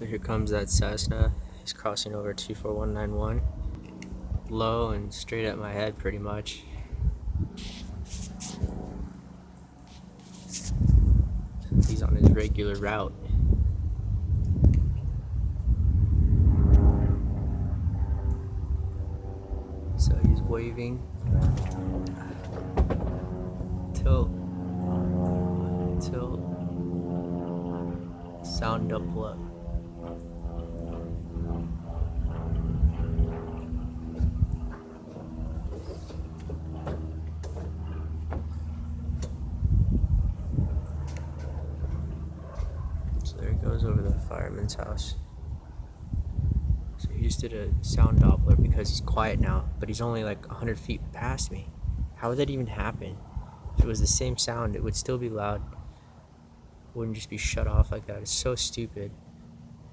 So here comes that Cessna. He's crossing over 24191. Low and straight at my head pretty much. He's on his regular route. So he's waving. Tilt. Tilt. Sound doubler. So there he goes over the fireman's house. So he just did a sound Doppler because he's quiet now, but he's only like 100 feet past me. How would that even happen? If it was the same sound, it would still be loud. It wouldn't just be shut off like that. It's so stupid.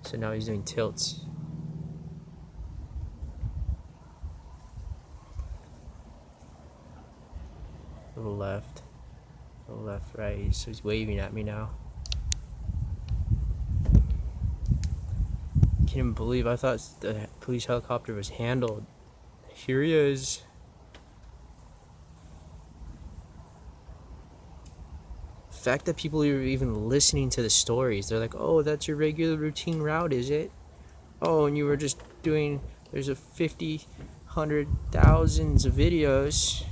So now he's doing tilts. Little left, right. So he's waving at me now. Can't even believe I thought the police helicopter was handled. Here he is. The fact that people are even listening to the stories, they're like, oh, that's your regular routine route, is it? Oh, and you were just doing, there's a 50, 100, thousands of videos.